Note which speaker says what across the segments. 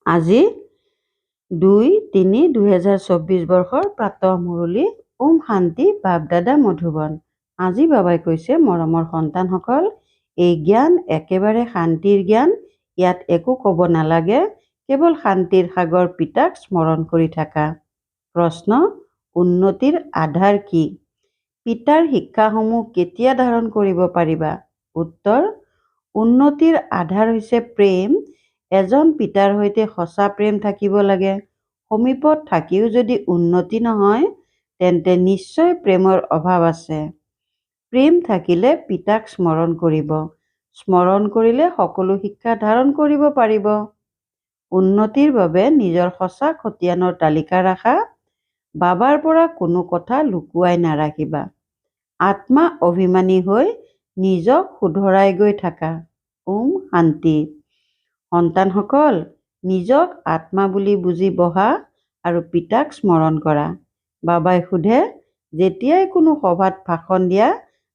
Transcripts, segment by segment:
Speaker 1: আজি 2-3-2024 বৰ্ষৰ প্ৰাতঃ মুৰলী। ওম শান্তি। বাপ দাদা মধুবন। আজি বাবাই কৈছে, মৰমৰ সন্তানসকল, এই জ্ঞান একেবাৰে শান্তিৰ জ্ঞান। ইয়াত একো ক'ব নালাগে, কেৱল শান্তিৰ সাগৰ পিতাক স্মৰণ কৰি থাকা। প্ৰশ্ন: উন্নতিৰ আধাৰ কি? পিতাৰ শিক্ষাসমূহ কেতিয়া ধাৰণ কৰিব পাৰিবা? উত্তৰ: উন্নতিৰ আধাৰ হৈছে প্ৰেম। এজন পিতাৰ সৈতে সঁচা প্ৰেম থাকিব লাগে। সমীপত থাকিও যদি উন্নতি নহয়, তেন্তে নিশ্চয় প্ৰেমৰ অভাৱ আছে। প্ৰেম থাকিলে পিতাক স্মৰণ কৰিব। স্মৰণ কৰিলে সকলো শিক্ষা ধাৰণ কৰিব পাৰিব। উন্নতিৰ বাবে নিজৰ সঁচা খতিয়ানৰ তালিকা ৰাখা। বাবাৰ পৰা কোনো কথা লুকুৱাই নাৰাখিবা। আত্মা অভিমানী হৈ নিজক শুধৰাই গৈ থাকা। ওম শান্তি। সন্তানসকল, নিজক আত্মা বুলি বুজি বহা আৰু পিতাক স্মৰণ কৰা। বাবাই সোধে, যেতিয়াই কোনো সভাত ভাষণ দিয়া,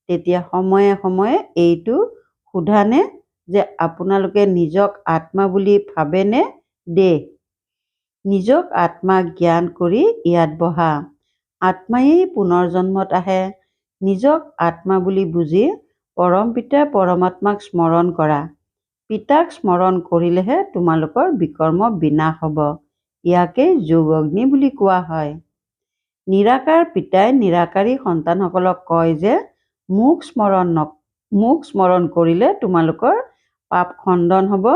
Speaker 1: তেতিয়া সময়ে সময়ে এইটো সোধানে যে আপোনালোকে নিজক আত্মা বুলি ভাবেনে? দেহ নিজক আত্মা জ্ঞান কৰি ইয়াত বহা। আত্মায়েই পুনৰ্জন্মত আহে। নিজক আত্মা বুলি বুজি পৰম পিতা পৰমাত্মাক স্মৰণ কৰা। পিতাক স্মৰণ কৰিলেহে তোমালোকৰ বিকৰ্ম বিনাশ হ'ব। ইয়াকেই যোগ অগ্নি বুলি কোৱা হয়। নিৰাকাৰ পিতাই নিৰাকাৰী সন্তানসকলক কয় যে মোক স্মৰণ কৰিলে তোমালোকৰ পাপ খণ্ডন হ'ব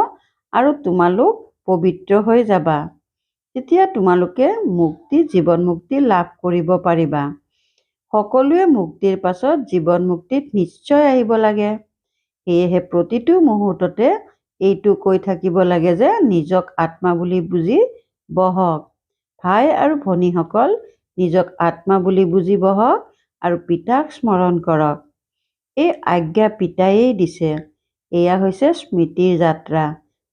Speaker 1: আৰু তোমালোক পবিত্ৰ হৈ যাবা। তেতিয়া তোমালোকে জীৱন মুক্তি লাভ কৰিব পাৰিবা। সকলোৱে মুক্তিৰ পাছত জীৱন মুক্তিত নিশ্চয় আহিব লাগে। সেয়েহে প্ৰতিটো মুহূৰ্ততে এইটো কৈ থাকিব লাগে যে নিজক আত্মা বুলি বুজি বহক। ভাই আৰু ভনীসকল, নিজক আত্মা বুলি বুজি বহক আৰু পিতাক স্মৰণ কৰক। এই আজ্ঞা পিতায়েই দিছে। এয়া হৈছে স্মৃতিৰ যাত্ৰা।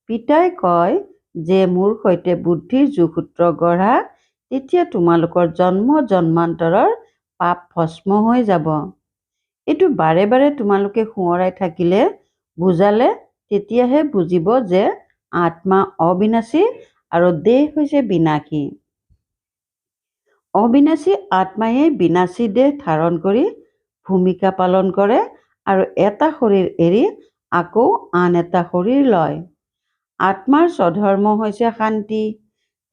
Speaker 1: পিতাই কয় যে মোৰ সৈতে বুদ্ধিৰ যোগসূত্ৰ গঢ়া, তেতিয়া তোমালোকৰ জন্ম জন্মান্তৰৰ পাপ ভস্ম হৈ যাব। এইটো বাৰে বাৰে তোমালোকে সোঁৱৰাই থাকিলে, বুজালে, তেতিয়াহে বুজিব যে আত্মা অবিনাশী আৰু দেহ হৈছে বিনাশী। অবিনাশী আত্মায়েই বিনাশী দেহ ধাৰণ কৰি ভূমিকা পালন কৰে আৰু এটা শৰীৰ এৰি আকৌ আন এটা শৰীৰ লয়। আত্মাৰ স্বধৰ্ম হৈছে শান্তি।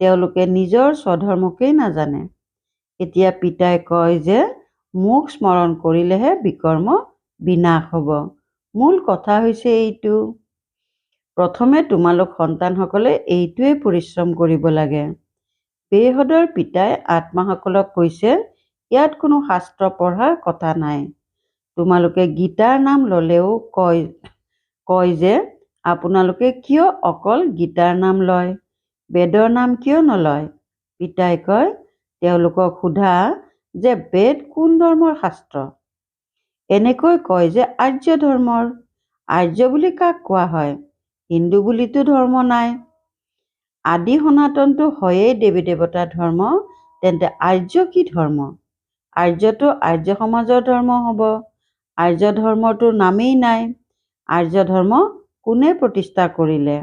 Speaker 1: তেওঁলোকে নিজৰ স্বধৰ্মকেই নাজানে। এতিয়া পিতাই কয় যে মোক স্মৰণ কৰিলেহে বিকৰ্ম বিনাশ হ'ব। মূল কথা হৈছে এইটো। প্ৰথমে তোমালোক সন্তানসকলে এইটোৱে পৰিশ্ৰম কৰিব লাগে। বেহদৰ পিতাই আত্মাসকলক কৈছে, ইয়াত কোনো শাস্ত্ৰ পঢ়াৰ কথা নাই। তোমালোকে গীতাৰ নাম ল'লেও কয় যে আপোনালোকে কিয় অকল গীতাৰ নাম লয়, বেদৰ নাম কিয় নলয়? পিতাই কয়, তেওঁলোকক সোধা যে বেদ কোন ধৰ্মৰ শাস্ত্ৰ? এনেকৈ কয় যে আৰ্য ধৰ্মৰ। আৰ্য বুলি কাক কোৱা হয়? হিন্দু বুলিতো ধৰ্ম নাই। আদি সনাতনটো হয়েই দেৱী দেৱতাৰ ধৰ্ম। তেন্তে আৰ্য কি ধৰ্ম? আৰ্যটো আৰ্য সমাজৰ ধৰ্ম হ'ব। আৰ্য ধৰ্মটোৰ নামেই নাই। আৰ্য ধৰ্ম কোনে প্ৰতিষ্ঠা কৰিলে?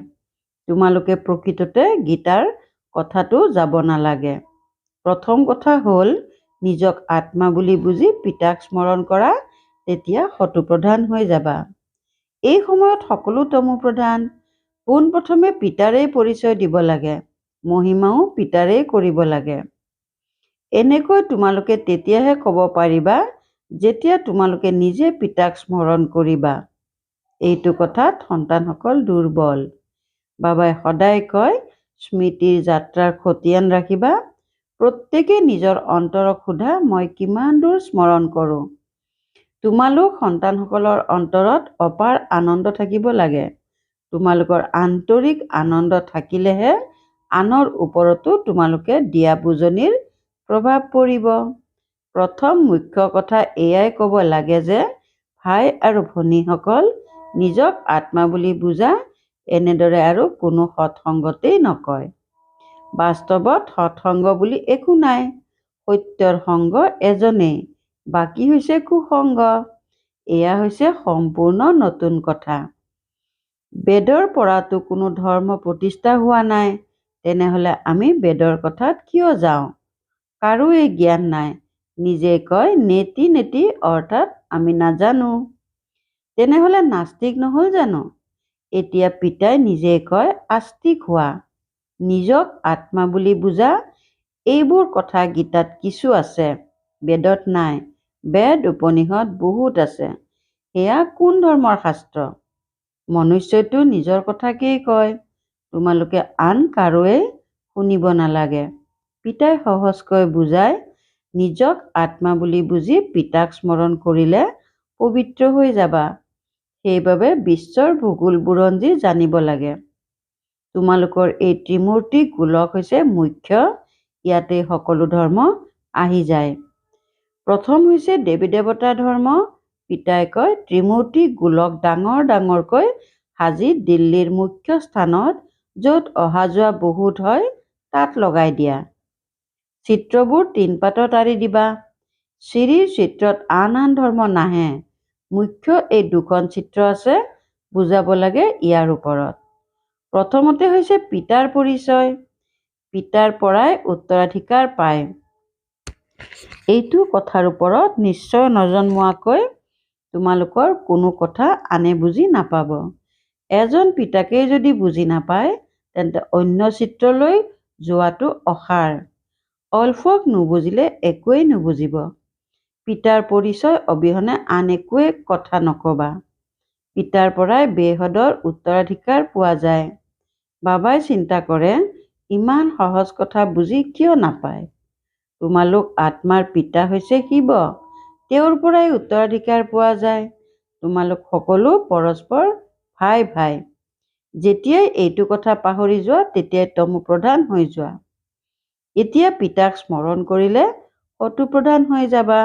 Speaker 1: তোমালোকে প্ৰকৃততে গীতাৰ কথাটো যাব নালাগে। প্ৰথম কথা হ'ল নিজক আত্মা বুলি বুজি পিতাক স্মৰণ কৰা, তেতিয়া শতপ্ৰধান হৈ যাবা। এই সময়ত সকলো তমোপ্ৰধান। পোনপ্ৰথমে পিতাৰেই পৰিচয় দিব লাগে। মহিমাও পিতাৰেই কৰিব লাগে। এনেকৈ তোমালোকে তেতিয়াহে ক'ব পাৰিবা যেতিয়া তোমালোকে নিজে পিতাক স্মৰণ কৰিবা। এইটো কথাত সন্তানসকল দুৰ্বল। বাবাই সদায় কয়, স্মৃতিৰ যাত্ৰাৰ খতিয়ান ৰাখিবা। প্ৰত্যেকে নিজৰ অন্তৰক সোধা, মই কিমান দূৰ স্মৰণ কৰোঁ। তোমালোক সন্তানসকলৰ অন্তৰত অপাৰ আনন্দ থাকিব লাগে। তোমালোকৰ আন্তৰিক আনন্দ থাকিলেহে আনৰ ওপৰতো তোমালোকে দিয়া বুজনিৰ প্ৰভাৱ পৰিব। প্ৰথম মুখ্য কথা এয়াই ক'ব লাগে যে ভাই আৰু ভনীসকল, নিজক আত্মা বুলি বুজা। এনেদৰে আৰু কোনো সৎসংগতেই নকয়। বাস্তৱত সৎসংগ বুলি একো নাই। সত্যৰ সংগ এজনেই, বাকী হৈছে কুসংগ। এয়া হৈছে সম্পূৰ্ণ নতুন কথা। বেদৰ পৰাতো কোনো ধৰ্ম প্ৰতিষ্ঠা হোৱা নাই। তেনেহ'লে আমি বেদৰ কথাত কিয় যাওঁ? কাৰো এই জ্ঞান নাই। নিজে কয় নেতি নেতি অৰ্থাৎ আমি নাজানো। তেনেহ'লে নাস্তিক নহ'ল জানো? এতিয়া পিতাই নিজে কয় আস্তিক হোৱা, নিজক আত্মা বুলি বুজা। এইবোৰ কথা গীতাত কিছু আছে, বেদত নাই। বেদ উপনিষদ বহুত আছে। সেয়া কোন ধৰ্মৰ শাস্ত্ৰ? মনুষ্যটো নিজৰ কথাকেই কয়। তোমালোকে আন কাৰোৱেই শুনিব নালাগে। পিতাই সহজকৈ বুজায়, নিজক আত্মা বুলি বুজি পিতাক স্মৰণ কৰিলে পবিত্ৰ হৈ যাবা। সেইবাবে বিশ্বৰ ভূগোল বুৰঞ্জী জানিব লাগে। তোমালোকৰ এই ত্ৰিমূৰ্তি গোলক হৈছে মুখ্য। ইয়াতে সকলো ধৰ্ম আহি যায়। প্ৰথম হৈছে দেৱী দেৱতা ধৰ্ম। পিতাই কয় ত্ৰিমূৰ্তি গোলক ডাঙৰ ডাঙৰকৈ সাজি দিল্লীৰ মুখ্য স্থানত, য'ত অহা যোৱা বহুত হয়, তাত লগাই দিয়া। চিত্ৰবোৰ 3 পাতত আঁৰি দিবা। শ্ৰীৰ চিত্ৰত আন আন ধৰ্ম নাহে। মুখ্য এই 2খন চিত্ৰ আছে, বুজাব লাগে ইয়াৰ ওপৰত। প্ৰথমতে হৈছে পিতাৰ পৰিচয়। পিতাৰ পৰাই উত্তৰাধিকাৰ পায়। এইটো কথাৰ ওপৰত নিশ্চয় নজন্মোৱাকৈ তোমালোকৰ কোনো কথা আনে বুজি নাপাব। এজন পিতাকেই যদি বুজি নাপায়, তেন্তে অন্য চিত্ৰলৈ যোৱাটো অসাৰ। অল্পক নুবুজিলে একোৱেই নুবুজিব। পিতাৰ পৰিচয় অবিহনে আন একোৱে কথা নকবা। পিতাৰ পৰাই বেহদৰ উত্তৰাধিকাৰ পোৱা যায়। বাবাই চিন্তা কৰে, ইমান সহজ কথা বুজি কিয় নাপায়? তোমালোক আত্মাৰ পিতা হৈছে শিৱ, তেওঁৰ পৰাই উত্তৰাধিকাৰ পোৱা যায়। তোমালোক সকলো পৰস্পৰ ভাই ভাই। যেতিয়াই এইটো কথা পাহৰি যোৱা, তেতিয়াই তমোপ্ৰধান হৈ যোৱা। এতিয়া পিতাক স্মৰণ কৰিলে শত্ৰুপ্ৰধান হৈ যাবা।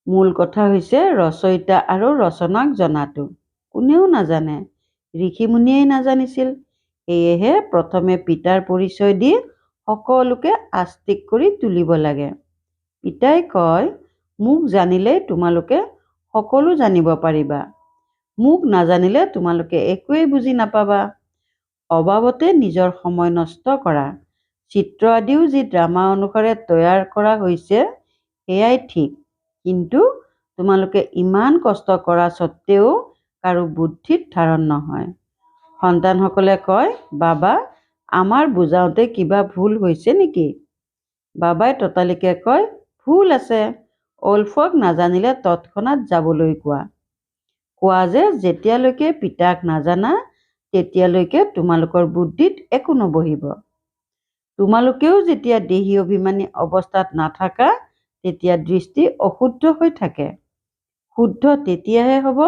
Speaker 1: মূল কথা হৈছে ৰচয়িতা আৰু ৰচনাক জনাটো। কোনেও নাজানে, ঋষিমুনিয়েই নাজানিছিল। সেয়েহে প্ৰথমে পিতাৰ পৰিচয় দি সকলোকে আস্তিক কৰি তুলিব লাগে। পিতাই কয়, মোক জানিলেই তোমালোকে সকলো জানিব পাৰিবা। মোক নাজানিলে তোমালোকে একোৱেই বুজি নাপাবা। অবাবতে নিজৰ সময় নষ্ট কৰা। চিত্ৰ আদিও যি ড্ৰামা অনুসাৰে তৈয়াৰ কৰা হৈছে, সেয়াই ঠিক। কিন্তু তোমালোকে ইমান কষ্ট কৰা স্বত্তেও কাৰো বুদ্ধিত ধাৰণ নহয়। সন্তানসকলে কয়, বাবা, আমাৰ বুজাওঁতে কিবা ভুল হৈছে নেকি? বাবাই ততালিকে কয়, ভুল আছে। অল্পক নাজানিলে তৎক্ষণাৎ যাবলৈ কোৱা যে যেতিয়ালৈকে পিতাক নাজানা, তেতিয়ালৈকে তোমালোকৰ বুদ্ধিত একো নবহিব। তোমালোকেও যেতিয়া দেহী অভিমানী অৱস্থাত নাথাকা, তেতিয়া দৃষ্টি অশুদ্ধ হৈ থাকে। শুদ্ধ তেতিয়াহে হ'ব,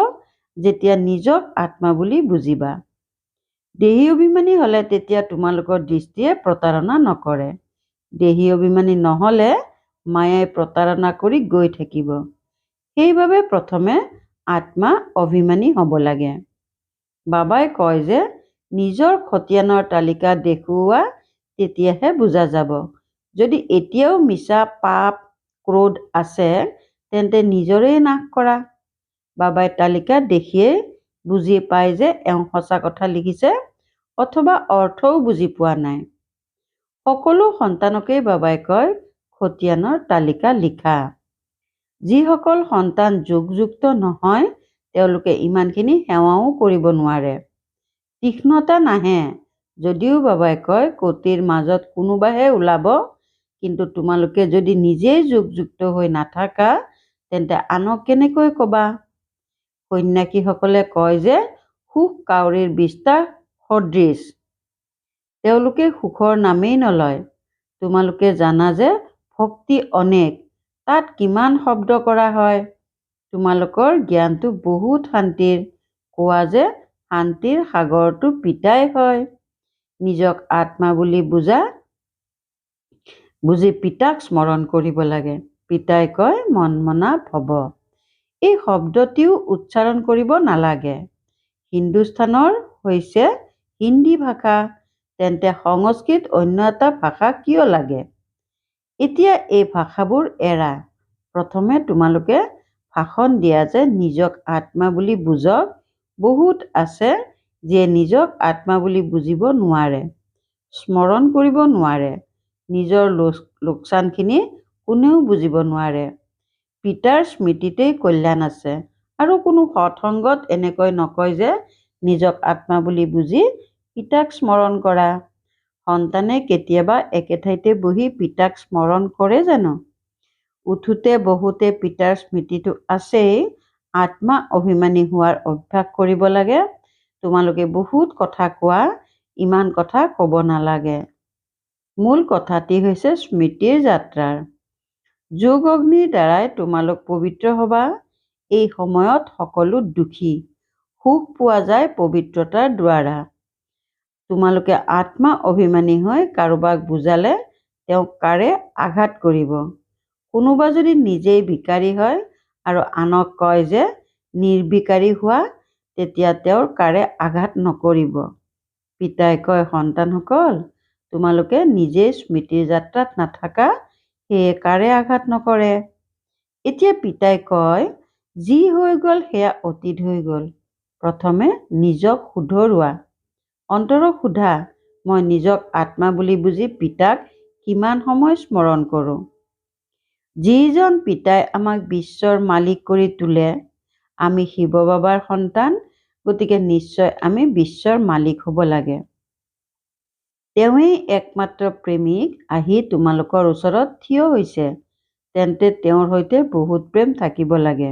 Speaker 1: যেতিয়া নিজক আত্মা বুলি বুজিবা। দেহী অভিমানী হ'লে তেতিয়া তোমালোকৰ দৃষ্টিয়ে প্ৰতাৰণা নকৰে। দেহী অভিমানী নহ'লে মায়াই প্ৰতাৰণা কৰি গৈ থাকিব। সেইবাবে প্ৰথমে আত্মা অভিমানী হ'ব লাগে। বাবাই কয় যে নিজৰ খতিয়ানৰ তালিকা দেখুওৱা, তেতিয়াহে বুজা যাব। যদি এতিয়াও মিছা, পাপ, ক্ৰোধ আছে, তেন্তে নিজৰেই নাশ কৰা। বাবাই তালিকা দেখিয়েই বুজি পায় যে এওঁ সঁচা কথা লিখিছে অথবা অৰ্থও বুজি পোৱা নাই। সকলো সন্তানকেই বাবাই কয়, খতিয়ানৰ তালিকা লিখা। যিসকল সন্তান যোগযুক্ত নহয়, তেওঁলোকে ইমানখিনি সেৱাও কৰিব নোৱাৰে। তীক্ষ্ণতা নাহে। যদিও বাবাই কয় কটিৰ মাজত কোনোবাহে ওলাব, কিন্তু তোমালোকে যদি নিজেই যোগযুক্ত হৈ নাথাকা, তেন্তে আনক কেনেকৈ ক'বা? সন্ন্যাসীসকলে কয় যে সুখ কাউৰীৰ বিষ্ঠা সদৃশ। তেওঁলোকে সুখৰ নামেই নলয়। তোমালোকে জানা যে ভক্তি অনেক, তাত কিমান শব্দ কৰা হয়। তোমালোকৰ জ্ঞানটো বহুত শান্তিৰ। কোৱা যে শান্তিৰ সাগৰটো পিতাই হয়। নিজক আত্মা বুলি বুজি পিতাক স্মৰণ কৰিব লাগে। পিতাই কয় মনমনা ভৱ। এই শব্দটিও উচ্চাৰণ কৰিব নালাগে। হিন্দুস্তানৰ হৈছে হিন্দী ভাষা, তেন্তে সংস্কৃত অন্য এটা ভাষা কিয় লাগে? এতিয়া এই ভাষাবোৰ এৰা। প্ৰথমে তোমালোকে ভাষণ দিয়া যে নিজক আত্মা বুলি বুজক। বহুত আছে যিয়ে নিজক আত্মা বুলি বুজিব নোৱাৰে। স্মৰণ কৰিব নোৱাৰে। নিজৰ লোকচানখিনি কোনেও বুজিব নোৱাৰে। পিতাৰ স্মৃতিতেই কল্যাণ আছে। আৰু কোনো সৎসংগত এনেকৈ নকয় যে নিজক আত্মা বুলি বুজি পিতাক স্মৰণ কৰা। সন্তানে কেতিয়াবা একে ঠাইতে বহি পিতাক স্মৰণ কৰে জানো? উঠোতে বহুতে পিতাৰ স্মৃতিটো আছেই। আত্মা অভিমানী হোৱাৰ অভ্যাস কৰিব লাগে। তোমালোকে বহুত কথা কোৱা, ইমান কথা ক'ব নালাগে। মূল কথাটি হৈছে স্মৃতিৰ যাত্ৰাৰ। যোগ অগ্নিৰ দ্বাৰাই তোমালোক পবিত্ৰ হ'বা। এই সময়ত সকলো দুখী। সুখ পোৱা যায় পবিত্ৰতাৰ দ্বাৰা। তোমালোকে আত্মা অভিমানী হৈ কাৰোবাক বুজালে তেওঁক কাৰে আঘাত কৰিব। কোনোবা যদি নিজেই ভিকাৰী হয় আৰু আনক কয় যে নিৰ্বিকাৰী হোৱা, তেতিয়া তেওঁৰ কাৰে আঘাত নকৰিব। পিতাই কয়, সন্তানসকল, তোমালোকে নিজেই স্মৃতিৰ যাত্ৰাত নাথাকা, সেয়ে কাৰে আঘাত নকৰে। এতিয়া পিতাই কয়, যি হৈ গ'ল সেয়া অতীত হৈ গ'ল। প্ৰথমে নিজক শুধৰোৱা। অন্তৰক সোধা, মই নিজক আত্মা বুলি বুজি পিতাক কিমান সময় স্মৰণ কৰোঁ। যিজন পিতাই আমাক বিশ্বৰ মালিক কৰি তোলে, আমি শিৱ বাবাৰ সন্তান, গতিকে নিশ্চয় আমি বিশ্বৰ মালিক হ'ব লাগে। তেওঁৱেই একমাত্ৰ প্ৰেমিক আহি তোমালোকৰ ওচৰত থিয় হৈছে, তেন্তে তেওঁৰ সৈতে বহুত প্ৰেম থাকিব লাগে।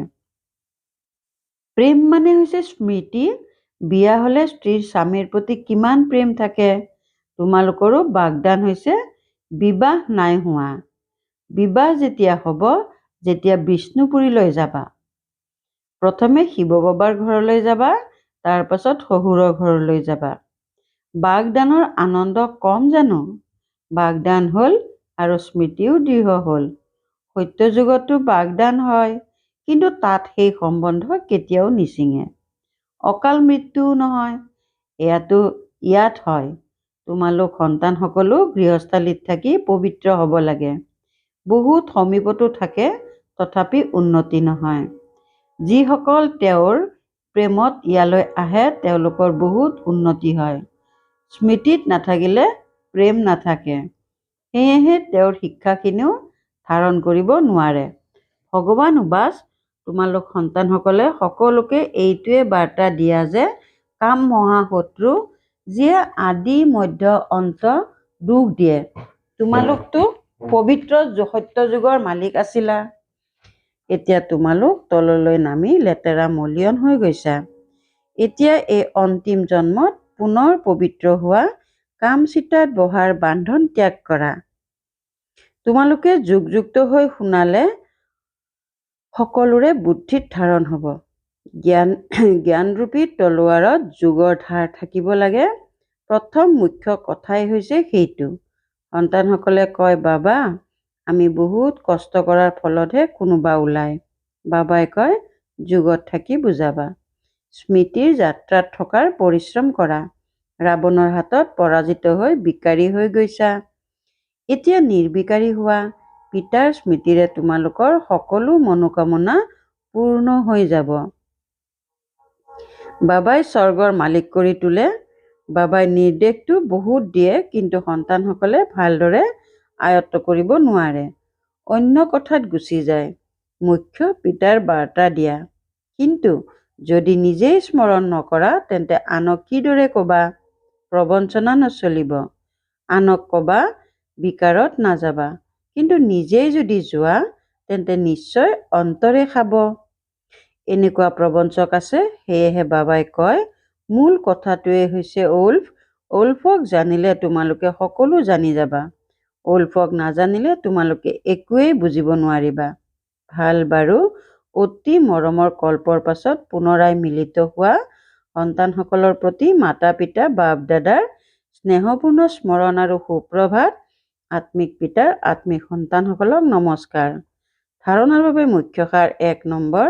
Speaker 1: প্ৰেম মানে হৈছে স্মৃতি। বিয়া হ'লে স্ত্ৰীৰ স্বামীৰ প্ৰতি কিমান প্ৰেম থাকে। তোমালোকৰো বাগদান হৈছে বিবাহ নাই হোৱা। বিবাহ যেতিয়া হ'ব, যেতিয়া বিষ্ণুপুৰীলৈ যাবা। প্ৰথমে শিৱ বাবাৰ ঘৰলৈ যাবা, তাৰ পাছত শহুৰৰ ঘৰলৈ যাবা। বাগদানৰ আনন্দ কম জানো? বাগদান হ'ল আৰু স্মৃতিও দৃঢ় হ'ল। সত্য যুগতো বাগদান হয়, কিন্তু তাত সেই সম্বন্ধ কেতিয়াও নিচিঙে। অকাল মৃত্যুও নহয়, ইয়াত হয়। তোমালোক সন্তানসকলো গৃহস্থালীত থাকি পবিত্ৰ হ'ব লাগে। বহুত সমীপতো থাকে, তথাপি উন্নতি নহয়। যিসকল তেওঁৰ প্ৰেমত ইয়ালৈ আহে, তেওঁলোকৰ বহুত উন্নতি হয়। স্মৃতিত নাথাকিলে প্ৰেম নাথাকে। সেয়েহে তেওঁৰ শিক্ষাখিনিও ধাৰণ কৰিব নোৱাৰে। ভগৱান উবাচ, তোমালোক সন্তানসকলে সকলোকে এইটোৱে বাৰ্তা দিয়া যে কাম মহাশত্ৰু, যিয়ে আদি মধ্য অন্ত দুখ দিয়ে। তোমালোকতো পবিত্ৰ সত্য যুগৰ মালিক আছিলা। এতিয়া তোমালোক তললৈ নামি লেতেৰা মলিয়ন হৈ গৈছা। এতিয়া এই অন্তিম জন্মত পুনৰ পবিত্ৰ হোৱা, কামচিতাত বহাৰ বান্ধন ত্যাগ কৰা। তোমালোকে যুগযুক্ত হৈ শুনালে সকলোৰে বুদ্ধিত ধাৰণ হ'ব। জ্ঞানৰূপী তলোৱাৰত যোগৰ ধাৰ থাকিব লাগে। প্ৰথম মুখ্য কথাই হৈছে সেইটো। সন্তানসকলে কয়, বাবা, আমি বহুত কষ্ট কৰাৰ ফলতহে কোনোবা ওলায়। বাবাই কয়, যুগত থাকি বুজাবা। স্মৃতিৰ যাত্ৰাত থকাৰ পৰিশ্ৰম কৰা। ৰাৱণৰ হাতত পৰাজিত হৈ বিকাৰী হৈ গৈছা। এতিয়া নিৰ্বিকাৰী হোৱা। পিতাৰ স্মৃতিৰে তোমালোকৰ সকলো মনোকামনা পূৰ্ণ হৈ যাব। বাবাই স্বৰ্গৰ মালিক কৰি তোলে। বাবাই নিৰ্দেশটো বহুত দিয়ে, কিন্তু সন্তানসকলে ভালদৰে আয়ত্ত কৰিব নোৱাৰে। অন্য কথাত গুচি যায়। মুখ্য পিতাৰ বাৰ্তা দিয়া। কিন্তু যদি নিজেই স্মৰণ নকৰা, তেন্তে আনক কিদৰে ক'বা? প্ৰবঞ্চনা নচলিব। আনক ক'বা বিকাৰত নাযাবা, কিন্তু নিজেই যদি যোৱা, তেন্তে নিশ্চয় অন্তৰে খাব। এনেকুৱা প্ৰবঞ্চক আছে। সেয়েহে বাবাই কয়, মূল কথাটোৱে হৈছে উল্ফক জানিলে তোমালোকে সকলো জানি যাবা। উল্ফক নাজানিলে তোমালোকে একোৱেই বুজিব নোৱাৰিবা। ভাল বাৰু, অতি মৰমৰ কল্পৰ পাছত পুনৰাই মিলিত হোৱা সন্তানসকলৰ প্ৰতি মাতা পিতা বাপ দাদাৰ স্নেহপূৰ্ণ স্মৰণ আৰু সুপ্ৰভাত। আত্মিক পিতাৰ আত্মিক সন্তানসকলক নমস্কাৰ। ধাৰণাৰ বাবে মুখ্য সাৰ 1 নম্বৰ।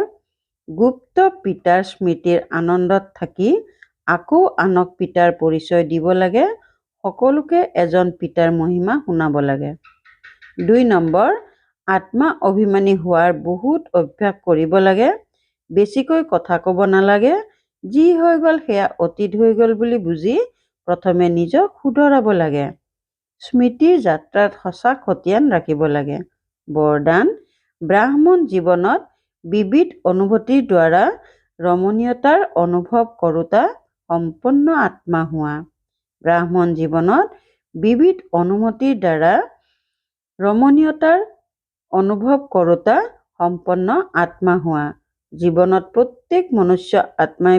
Speaker 1: গুপ্ত পিতাৰ স্মৃতিৰ আনন্দত থাকি আকৌ আনক পিতাৰ পৰিচয় দিব লাগে। সকলোকে এজন পিতাৰ মহিমা শুনাব লাগে। 2 নম্বৰ। আত্মা অভিমানী হোৱাৰ বহুত অভ্যাস কৰিব লাগে। বেছিকৈ কথা ক'ব নালাগে। যি হৈ গ'ল সেয়া অতীত হৈ গ'ল বুলি বুজি প্ৰথমে নিজক শুধৰাব লাগে। স্মৃতিৰ যাত্ৰাত সঁচা খতিয়ান ৰাখিব লাগে। বৰদান: ব্ৰাহ্মণ জীৱনত বিবিধ অনুভূতিৰ দ্বাৰা ৰমণীয়তাৰ অনুভৱ কৰোঁতা সম্পন্ন আত্মা হোৱা। ব্ৰাহ্মণ জীৱনত বিবিধ অনুভূতিৰ দ্বাৰা ৰমণীয়তাৰ অনুভৱ কৰোঁতা সম্পন্ন আত্মা হোৱা। জীৱনত প্ৰত্যেক মনুষ্য আত্মাই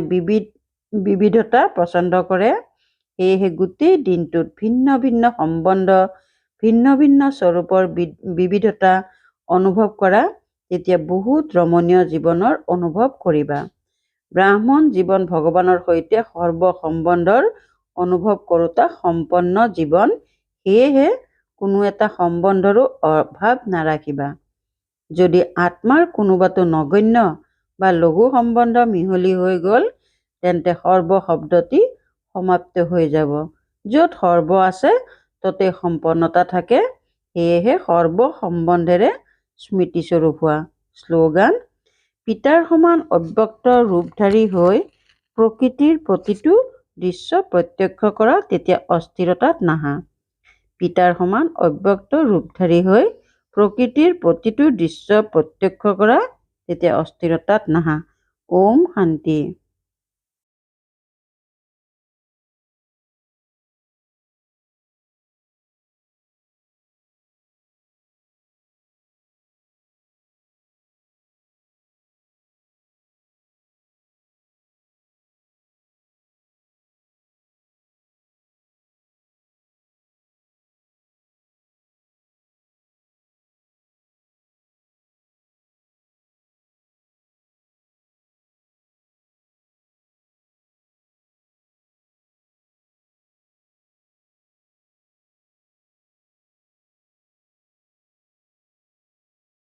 Speaker 1: বিবিধতা পচন্দ কৰে। সেয়েহে গোটেই দিনটোত ভিন্ন ভিন্ন সম্বন্ধ, ভিন্ন ভিন্ন স্বৰূপৰ বিবিধতা অনুভৱ কৰা, তেতিয়া বহুত ৰমণীয় জীৱনৰ অনুভৱ কৰিবা। ব্ৰাহ্মণ জীৱন ভগৱানৰ সৈতে সৰ্ব সম্বন্ধৰ অনুভৱ কৰোঁতা সম্পন্ন জীৱন। সেয়েহে কোনো এটা সম্বন্ধৰো অভাৱ নাৰাখিবা। যদি আত্মাৰ কোনোবাটো নগণ্য বা লঘু সম্বন্ধ মিহলি হৈ গ'ল, তেন্তে সৰ্ব শব্দটি সমাপ্ত হৈ যাব। য'ত সৰ্ব আছে ততে সম্পন্নতা থাকে। সেয়েহে সৰ্ব সম্বন্ধেৰে স্মৃতিস্বৰূপ হোৱা। শ্লোগান: পিতাৰ সমান অব্যক্ত ৰূপধাৰী হৈ প্ৰকৃতিৰ প্ৰতিটো দৃশ্য প্ৰত্যক্ষ কৰা, তেতিয়া অস্থিৰতাত নাহা। পিতাৰ সমান অব্যক্ত ৰূপধাৰী হৈ প্ৰকৃতিৰ প্ৰতিটো দৃশ্য প্ৰত্যক্ষ কৰা, তেতিয়া অস্থিৰতাত নাহা। ওম শান্তি।